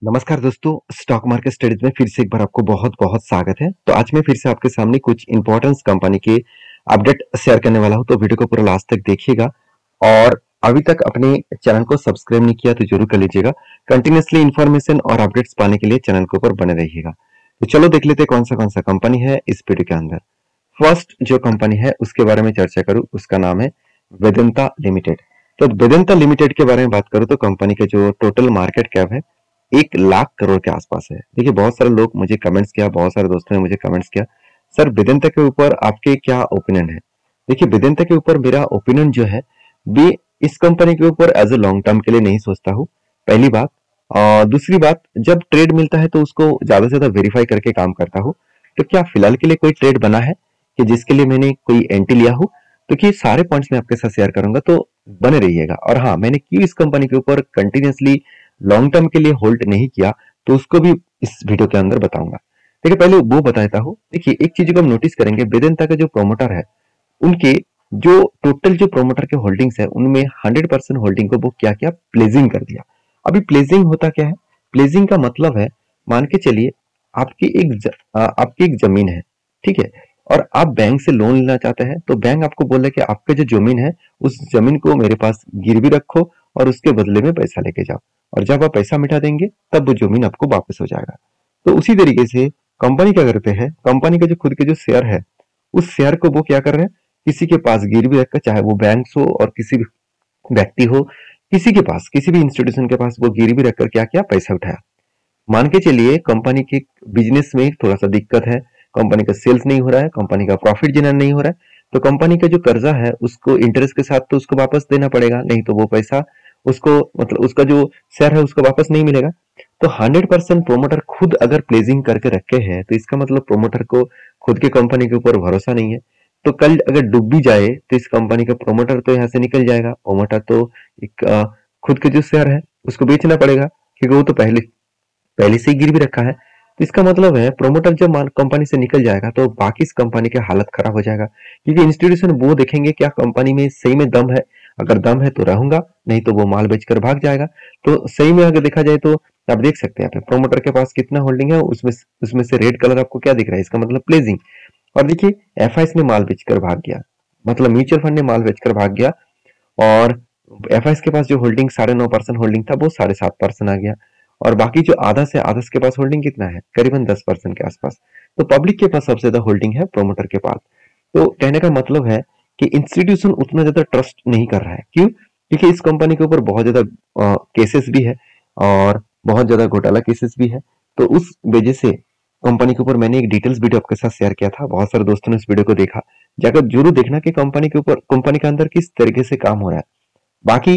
नमस्कार दोस्तों, stock market studies में फिर से एक बार आपको बहुत बहुत स्वागत है। तो आज मैं फिर से आपके सामने कुछ इंपॉर्टेंस कंपनी के अपडेट शेयर करने वाला हूं, तो वीडियो को पूरा लास्ट तक देखिएगा। और अभी तक अपने चैनल को सब्सक्राइब नहीं किया तो जरूर कर लीजिएगा। कंटिन्यूसली इन्फॉर्मेशन और अपडेट्स पाने के लिए चैनल के ऊपर बने रहिएगा। तो चलो देख लेते हैं कौन सा कंपनी है इस वीडियो के अंदर। फर्स्ट जो कंपनी है उसके बारे में चर्चा करूं, उसका नाम है वेदांता लिमिटेड। तो वेदांता लिमिटेड के बारे में बात करूं तो कंपनी के जो टोटल मार्केट कैप है 1 लाख करोड़ के आसपास है। देखिए, बहुत सारे लोग मुझे कमेंट्स किया, बहुत सारे दोस्तों ने मुझे कमेंट्स किया, सर वेदांता के ऊपर आपके क्या ओपिनियन है। देखिए, वेदांता के ऊपर मेरा ओपिनियन जो है भी इस कंपनी के ऊपर एज ए लॉन्ग टर्म के लिए नहीं सोचता हूँ, पहली बात। और दूसरी बात, जब ट्रेड मिलता है तो उसको ज्यादा से ज्यादा वेरीफाई करके काम करता हूँ। तो क्या फिलहाल के लिए कोई ट्रेड बना है कि जिसके लिए मैंने कोई एंट्री लिया हो? तो कि सारे पॉइंट्स मैं आपके साथ शेयर करूंगा, तो बने रहिएगा। और हाँ, मैंने क्यों इस कंपनी के ऊपर कंटिन्यूसली लॉन्ग टर्म के लिए होल्ड नहीं किया तो उसको भी इस वीडियो के अंदर बताऊंगा। देखिए, पहले वो बताता हूँ। देखिए, एक चीज को हम नोटिस करेंगे, वेदांता का जो प्रोमोटर है उनके जो टोटल जो प्रोमोटर के होल्डिंग्स है उनमें 100% होल्डिंग को वो क्या किया, प्लेजिंग कर दिया। अभी प्लेजिंग होता क्या है? प्लेजिंग का मतलब है, मान के चलिए आपकी एक जमीन है, ठीक है, और आप बैंक से लोन लेना चाहते हैं। तो बैंक आपको बोल रहा है कि आपका जो जमीन है उस जमीन को मेरे पास गिरवी रखो और उसके बदले में पैसा लेके जाओ, और जब आप पैसा मिटा देंगे तब वो जमीन आपको वापस हो जाएगा। तो उसी तरीके से कंपनी क्या करते हैं, कंपनी का जो खुद के जो शेयर है उस शेयर को वो क्या कर रहे हैं, किसी के पास गिरवी रखकर, चाहे वो बैंक हो और किसी भी व्यक्ति हो, किसी के पास, किसी भी इंस्टीट्यूशन के पास वो गिरवी रखकर क्या किया, पैसा उठाया। मान के चलिए कंपनी के बिजनेस में थोड़ा सा दिक्कत है, कंपनी का सेल्स नहीं हो रहा है, कंपनी का प्रॉफिट जनरेट नहीं हो रहा है, तो कंपनी का जो कर्जा है उसको इंटरेस्ट के साथ तो उसको वापस देना पड़ेगा, नहीं तो वो पैसा उसको, मतलब उसका जो शेयर है उसको वापस नहीं मिलेगा। तो 100% प्रोमोटर खुद अगर प्लेजिंग करके रखे हैं तो इसका मतलब प्रोमोटर को खुद के कंपनी के ऊपर भरोसा नहीं है। तो कल अगर डूब भी जाए तो इस कंपनी का प्रोमोटर तो यहाँ से निकल जाएगा। प्रोमोटर तो एक खुद के जो शेयर है उसको बेचना पड़ेगा, क्योंकि वो तो पहले पहले से ही गिरवी रखा है। तो इसका मतलब है प्रोमोटर जब कंपनी से निकल जाएगा तो बाकी इस कंपनी की हालत खराब हो जाएगा, क्योंकि इंस्टीट्यूशन वो देखेंगे क्या कंपनी में सही में दम है। अगर दम है तो रहूंगा, नहीं तो वो माल बेचकर भाग जाएगा। तो सही में अगर देखा जाए तो आप देख सकते हैं यहाँ पे प्रोमोटर के पास कितना होल्डिंग है, उसमें से रेड कलर आपको क्या दिख रहा है, इसका मतलब प्लेजिंग। और देखिए, एफआईएस ने माल बेचकर भाग गया, मतलब म्यूचुअल फंड ने माल बेचकर भाग गया, और एफआईएस के पास जो होल्डिंग 9.5% होल्डिंग था वो 7.5% आ गया। और बाकी जो आधा से आधा के पास होल्डिंग कितना है, करीबन 10% के आसपास। तो पब्लिक के पास सबसे ज्यादा होल्डिंग है प्रोमोटर के पास। तो कहने का मतलब है कि इंस्टीट्यूशन उतना ज्यादा ट्रस्ट नहीं कर रहा है। क्यों? क्योंकि इस कंपनी के ऊपर बहुत ज्यादा केसेस भी है और बहुत ज्यादा घोटाला केसेस भी है। तो उस वजह से कंपनी के ऊपर मैंने एक डिटेल्स वीडियो आपके साथ शेयर किया था, बहुत सारे दोस्तों ने इस वीडियो को देखा। जाकर जरूर देखना कि कंपनी के ऊपर, कंपनी के अंदर किस तरीके से काम हो रहा है। बाकी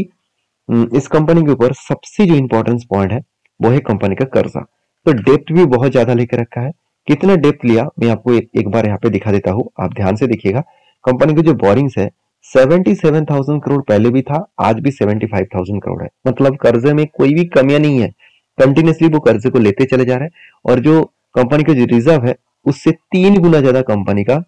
इस कंपनी के ऊपर सबसे जो इंपॉर्टेंस पॉइंट है वो है कंपनी का कर्जा। तो डेप्थ भी बहुत ज्यादा लेकर रखा है। कितना डेप्थ लिया मैं आपको एक बार यहाँ पे दिखा देता हूँ, आप ध्यान से देखिएगा। कंपनी की जो बोरिंग्स है 77,000 करोड़ पहले भी था, आज भी 75,000 करोड़ है। मतलब कर्जे में कोई भी कमियां नहीं है, कंटिन्यूसली वो कर्जे को लेते चले जा रहे हैं। और जो कंपनी का जो रिजर्व है उससे 3 गुना ज्यादा कंपनी का,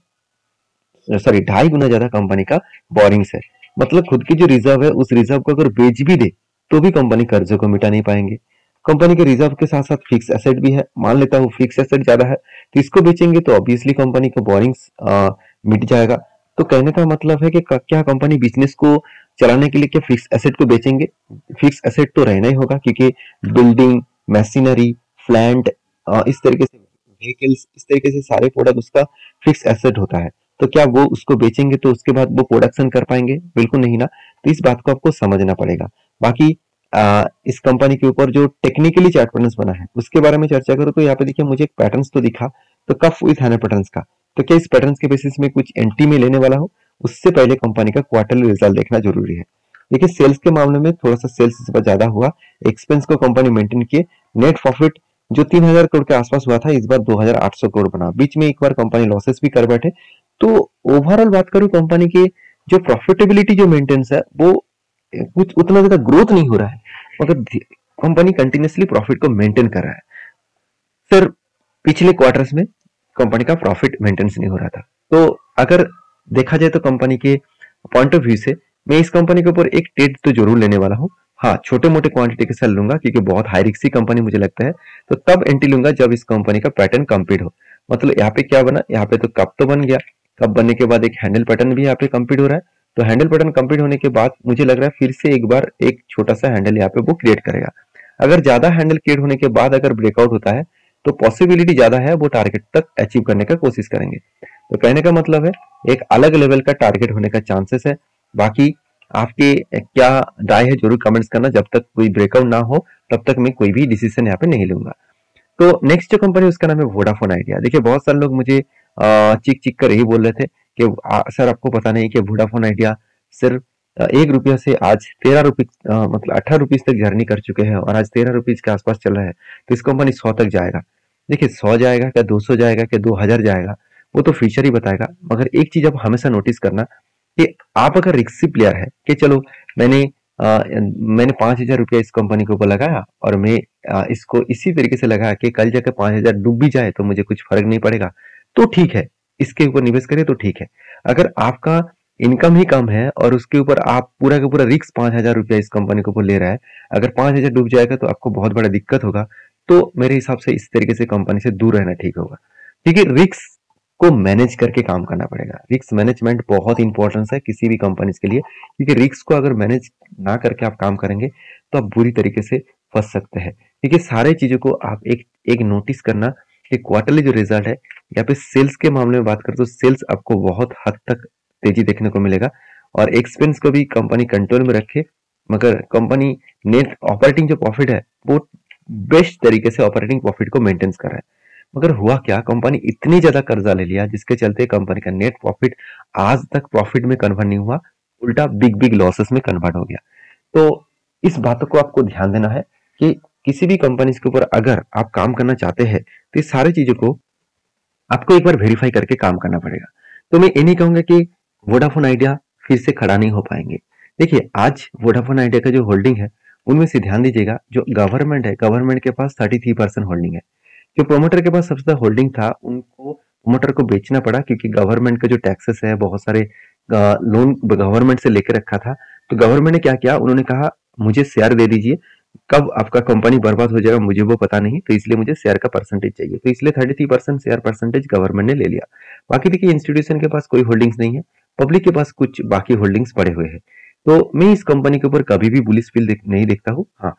सॉरी 2.5 गुना ज्यादा कंपनी का बोरिंग्स है। मतलब खुद की जो रिजर्व है उस रिजर्व को अगर बेच भी दे तो भी कंपनी कर्जे को मिटा नहीं पाएंगे। कंपनी के रिजर्व के साथ साथ फिक्स एसेट भी है। मान लेता हूँ फिक्स एसेट ज्यादा है तो इसको बेचेंगे तो ऑब्वियसली कंपनी का बोरिंग्स मिट जाएगा। तो कहने का मतलब है कि क्या कंपनी बिजनेस को चलाने के लिए क्या फिक्स एसेट को बेचेंगे? फिक्स एसेट तो रहना ही होगा, क्योंकि बिल्डिंग, मशीनरी, प्लांट, इस तरीके से व्हीकल्स, इस तरीके से सारे प्रोडक्ट उसका फिक्स एसेट होता है। तो क्या वो उसको बेचेंगे तो उसके बाद वो प्रोडक्शन कर पाएंगे? बिल्कुल नहीं ना। तो इस बात को आपको समझना पड़ेगा। बाकी इस कंपनी के ऊपर जो टेक्निकली चार्ट पैटर्न्स बना है उसके बारे में चर्चा करूं तो यहाँ पे देखिए मुझे एक पैटर्न्स तो दिखा, तो कफ विथ हैंड पैटर्न्स का। तो क्या इस पैटर्न्स के बेसिस में कुछ एंट्री में लेने वाला हो, उससे पहले कंपनी का क्वार्टरली रिजल्ट देखना जरूरी है। देखिए, सेल्स के मामले में थोड़ा सा सेल्स इस बार ज्यादा हुआ, एक्सपेंस को कंपनी मेंटेन किए। नेट प्रॉफिट जो 3,000 करोड़ के आसपास हुआ था इस बार 2,800 करोड़ बना, बीच में एक बार कंपनी लॉसेस भी कर बैठे। तो ओवरऑल बात करूं कंपनी की जो प्रॉफिटेबिलिटी जो मेंटेन्स है वो कुछ उतना ज्यादा ग्रोथ नहीं हो रहा है, मगर कंपनी कंटिन्यूसली प्रॉफिट को मेंटेन कर रहा है। सर, पिछले क्वार्टर्स में कंपनी का प्रॉफिट मेंटेनेंस नहीं हो रहा था। तो अगर देखा जाए तो कंपनी के पॉइंट ऑफ व्यू से मैं इस कंपनी के ऊपर एक ट्रेड तो जरूर लेने वाला हूं। हाँ, छोटे मोटे क्वांटिटी के साथ लूंगा क्योंकि बहुत हाई रिस्की कंपनी मुझे लगता है, तो तब एंट्री लूंगा जब इस कंपनी का पैटर्न कंप्लीट हो। मतलब यहाँ पे क्या बना, यहाँ पे तो कप तो बन गया, कप बनने के बाद एक हैंडल पैटर्न भी यहाँ पे कंप्लीट हो रहा है। तो हैंडल पैटर्न कंप्लीट होने के बाद मुझे लग रहा है फिर से एक बार एक छोटा सा हैंडल यहाँ पे वो क्रिएट करेगा। अगर ज्यादा हैंडल क्रिएट होने के बाद अगर ब्रेकआउट होता है तो पॉसिबिलिटी ज्यादा है वो टारगेट तक अचीव करने का कोशिश करेंगे। तो कहने का मतलब है एक अलग लेवल का टारगेट होने का चांसेस है। बाकी आपके क्या राय है जरूर कमेंट्स करना। जब तक कोई ब्रेकआउट ना हो तब तक मैं कोई भी डिसीजन यहाँ पे नहीं लूंगा। तो नेक्स्ट जो कंपनी उसका नाम है वोडाफोन आइडिया। देखिए बहुत सारे लोग मुझे चिक चिक कर यही बोल रहे थे कि सर आपको पता नहीं कि वोडाफोन आइडिया सिर्फ 1 रुपया से आज 13 रुपीज मतलब 18 रुपीज तक जर्नी कर चुके हैं और आज 13 रुपीज के आसपास चल रहा है। तो इस कंपनी 100 तक जाएगा। देखिए 100 जाएगा क्या 200 जाएगा क्या 2000 जाएगा वो तो फ्यूचर ही बताएगा। मगर एक चीज आप हमेशा नोटिस करना कि आप अगर रिस्की प्लेयर है कि चलो मैंने मैंने 5,000 रुपया इस कंपनी के ऊपर लगाया और मैं इसको इसी तरीके से लगाया कि कल जाकर 5,000 डूब भी जाए तो मुझे कुछ फर्क नहीं पड़ेगा, तो ठीक है, इसके ऊपर निवेश करें तो ठीक है। अगर आपका इनकम ही कम है और उसके ऊपर आप पूरा का पूरा रिस्क 5,000 रुपया इस कंपनी के ऊपर ले रहा है, अगर 5,000 डूब जाएगा तो आपको बहुत बड़ा दिक्कत होगा। तो मेरे हिसाब से इस तरीके से कंपनी से दूर रहना ठीक होगा, क्योंकि रिस्क को मैनेज करके काम करना पड़ेगा। रिस्क मैनेजमेंट बहुत इंपॉर्टेंस है किसी भी कंपनी के लिए, क्योंकि रिस्क को अगर मैनेज ना करके आप काम करेंगे तो आप बुरी तरीके से फंस सकते हैं। क्योंकि सारे चीजों को आप एक एक नोटिस करना कि क्वार्टरली जो रिजल्ट है यहाँ पे सेल्स के मामले में बात करें तो सेल्स आपको बहुत हद तक तेजी देखने को मिलेगा और एक्सपेंस को भी कंपनी कंट्रोल में रखे। मगर कंपनी नेट ऑपरेटिंग जो प्रॉफिट है वो बेस्ट तरीके से ऑपरेटिंग प्रॉफिट को मेंटेन कर रहा है। मगर हुआ क्या, कंपनी इतनी ज्यादा कर्जा ले लिया जिसके चलते कंपनी का नेट प्रॉफिट आज तक प्रॉफिट में कन्वर्ट नहीं हुआ, उल्टा बिग बिग लॉसेस में कन्वर्ट हो गया। तो इस बातों को आपको ध्यान देना है कि किसी भी कंपनी के ऊपर अगर आप काम करना चाहते हैं तो इस सारी चीजों को आपको एक बार वेरीफाई करके काम करना पड़ेगा। तो मैं ये नहीं कहूंगा कि वोडाफोन आइडिया फिर से खड़ा नहीं हो पाएंगे। देखिए आज वोडाफोन आइडिया का जो होल्डिंग है उनमें से ध्यान दीजिएगा, जो गवर्नमेंट है गवर्नमेंट के पास 33% होल्डिंग है। जो प्रोमोटर के पास सबसे ज्यादा होल्डिंग था उनको प्रोमोटर को बेचना पड़ा क्योंकि गवर्नमेंट का जो टैक्सेस है बहुत सारे लोन गवर्नमेंट से लेकर रखा था। तो गवर्नमेंट ने क्या किया, उन्होंने कहा मुझे शेयर दे दीजिए, कब आपका कंपनी बर्बाद हो जाएगा मुझे वो पता नहीं, तो इसलिए मुझे शेयर का परसेंटेज चाहिए। तो इसलिए 33% शेयर परसेंटेज गवर्नमेंट ने ले लिया। बाकी देखिए इंस्टीट्यूशन के पास कोई होल्डिंग्स नहीं है, पब्लिक के पास कुछ बाकी होल्डिंग्स पड़े हुए हैं। तो मैं इस कंपनी के ऊपर कभी भी बुलिश फील नहीं देखता हूँ। हाँ,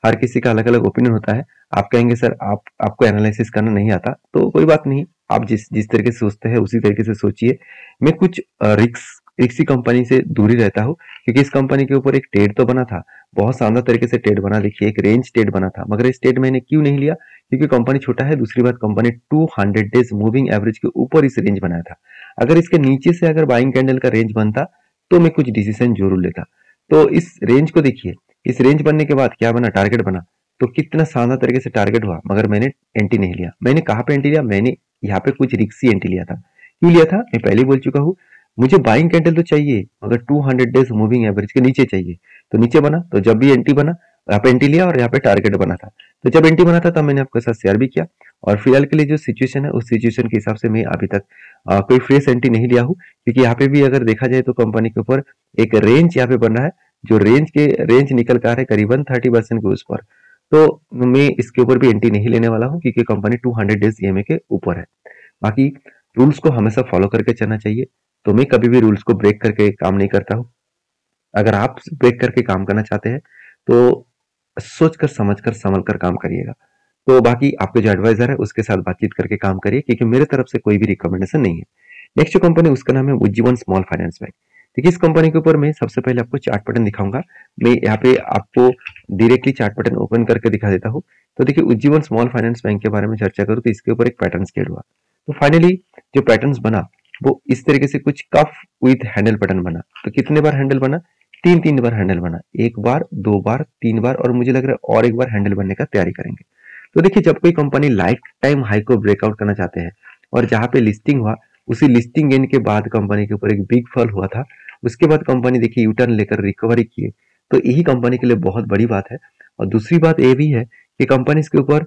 हर किसी का अलग अलग ओपिनियन होता है। आप कहेंगे सर आपको एनालिसिस करना नहीं आता, तो कोई बात नहीं, आप जिस जिस तरीके से सोचते हैं उसी तरीके से सोचिए। मैं कुछ रिक्सी कंपनी से दूरी रहता हूँ क्योंकि इस कंपनी के ऊपर एक ट्रेड तो बना था, बहुत शानदार तरीके से ट्रेड बना। देखिए एक रेंज ट्रेड बना था, मगर इस ट्रेड मैंने क्यों नहीं लिया, क्योंकि कंपनी छोटा है। दूसरी बात कंपनी 200 डेज मूविंग एवरेज के ऊपर इस रेंज बनाया था। अगर इसके नीचे से अगर बाइंग कैंडल का रेंज बनता तो मैं कुछ डिसीजन जरूर लेता। तो इस रेंज को देखिए, इस रेंज बनने के बाद क्या बना, टारगेट बना। तो कितना शानदार तरीके से टारगेट हुआ, मगर मैंने एंट्री नहीं लिया। मैंने कहाँ पे एंट्री लिया, मैंने यहाँ पे कुछ रिक्सी एंट्री लिया था। क्यों लिया था, मैं पहले बोल चुका हूँ, मुझे बाइंग कैंडल तो चाहिए मगर 200 डेज मूविंग एवरेज के नीचे चाहिए। तो नीचे बना तो जब भी एंट्री बना यहाँ पे एंट्री लिया और यहाँ पे टारगेट बना था। तो जब एंट्री बना था तब मैंने आपके साथ शेयर भी किया। और फिलहाल के लिए जो सिचुएशन है उस सिचुएशन के हिसाब से मैं अभी तक कोई फ्रेश एंट्री नहीं लिया हूँ, क्योंकि यहाँ पे भी अगर देखा जाए तो कंपनी के ऊपर एक रेंज यहाँ पे बन रहा है, जो रेंज निकल कर आ रहा है करीबन 30% के उस पर। तो मैं इसके ऊपर भी एंट्री नहीं लेने वाला हूँ क्योंकि कंपनी 200 डेज ईएमए के ऊपर है। बाकी रूल्स को हमेशा फॉलो करके चलना चाहिए। तो मैं कभी भी रूल्स को ब्रेक करके काम नहीं करता हूँ। अगर आप ब्रेक करके काम करना चाहते हैं तो सोचकर समझकर संभल कर काम करिएगा। तो बाकी आपके जो एडवाइजर है उसके साथ बातचीत करके काम करिए, क्योंकि मेरे तरफ से कोई भी रिकमेंडेशन नहीं है। नेक्स्ट जो कंपनी उसका नाम है उज्जीवन स्मॉल फाइनेंस बैंक। देखिए इस कंपनी के ऊपर मैं सबसे पहले आपको चार्ट पैटर्न दिखाऊंगा। मैं यहाँ पे आपको डायरेक्टली चार्ट पैटर्न ओपन करके दिखा देता हूँ। तो देखिए उज्जीवन स्मॉल फाइनेंस बैंक के बारे में चर्चा करूँ तो इसके ऊपर एक पैटर्न स्केल हुआ। तो फाइनली जो पैटर्न बना वो इस तरीके से कुछ कफ विथ हैंडल पैटर्न बना। तो कितने बार हैंडल बना, तीन बार हैंडल बना, एक बार, दो बार, तीन बार, और मुझे लग रहा है और एक बार हैंडल बनने का तैयारी करेंगे। तो देखिए जब कोई कंपनी लाइफ टाइम हाई को ब्रेकआउट करना चाहते हैं और जहां पे लिस्टिंग हुआ उसी लिस्टिंग गेन के बाद कंपनी के ऊपर एक बिग फॉल हुआ था, उसके बाद कंपनी देखिए यू टर्न लेकर रिकवरी किए, तो यही कंपनी के लिए बहुत बड़ी बात है। और दूसरी बात ये भी है कि कंपनी के ऊपर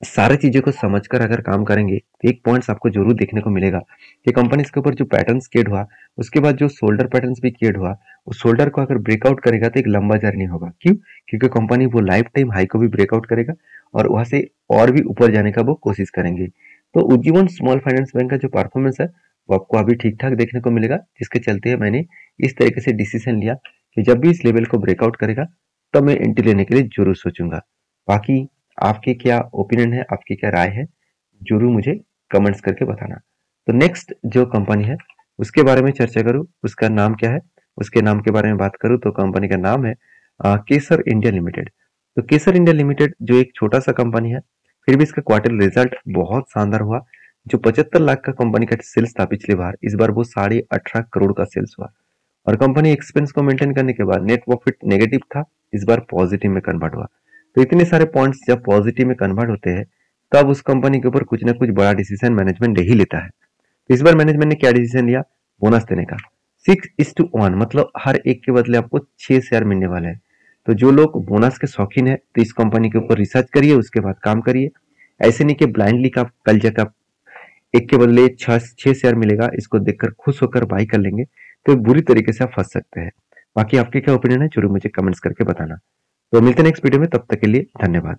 सारी चीज़ों को समझकर अगर काम करेंगे तो एक पॉइंट्स आपको जरूर देखने को मिलेगा कि कंपनी के ऊपर जो पैटर्न्स क्रिएट हुआ, उसके बाद जो शोल्डर पैटर्न्स भी क्रिएट हुआ, उस शोल्डर को अगर ब्रेकआउट करेगा तो एक लंबा जर्नी होगा। क्यों? क्योंकि कंपनी वो लाइफ टाइम हाई को भी ब्रेकआउट करेगा और वहां से और भी ऊपर जाने का वो कोशिश करेंगे। तो उज्जीवन स्मॉल फाइनेंस बैंक का जो परफॉर्मेंस है वो आपको अभी ठीक ठाक देखने को मिलेगा, जिसके चलते मैंने इस तरीके से डिसीजन लिया कि जब भी इस लेवल को ब्रेकआउट करेगा तब मैं एंट्री लेने के लिए जरूर सोचूंगा। बाकी आपके क्या ओपिनियन है, आपकी क्या राय है, जरूर मुझे कमेंट्स करके बताना। तो नेक्स्ट जो कंपनी है उसके बारे में चर्चा करूँ, उसका नाम क्या है, उसके नाम के बारे में बात करूँ तो कंपनी का नाम है केसर इंडिया लिमिटेड। तो केसर इंडिया लिमिटेड जो एक छोटा सा कंपनी है, फिर भी इसका क्वार्टर रिजल्ट बहुत शानदार हुआ। जो 75 लाख का कंपनी का सेल्स था पिछली बार, इस बार वो 18.5 करोड़ का सेल्स हुआ। और कंपनी एक्सपेंस को मेंटेन करने के बाद नेट प्रॉफिट नेगेटिव था, इस बार पॉजिटिव में कन्वर्ट हुआ। तो इतने सारे पॉइंट्स जब पॉजिटिव में कन्वर्ट होते हैं तब उस कंपनी के ऊपर कुछ ना कुछ बड़ा डिसीजन मैनेजमेंट ले ही लेता है। तो इस बार मैनेजमेंट ने क्या डिसीजन लिया? बोनस देने का। 6:1, मतलब हर एक के बदले आपको 6 शेयर मिलने वाले हैं। तो जो लोग बोनस के शौकीन है तो इस कंपनी के ऊपर रिसर्च करिए, उसके बाद काम करिए। ऐसे नहीं कि ब्लाइंडली का कल जाकर एक के बदले 6 शेयर मिलेगा, इसको देखकर खुश होकर बाई कर लेंगे तो बुरी तरीके से आप फंस सकते हैं। बाकी आपके क्या ओपिनियन है जरूर मुझे कमेंट्स करके बताना। तो मिलते हैं नेक्स्ट वीडियो में, तब तक के लिए धन्यवाद।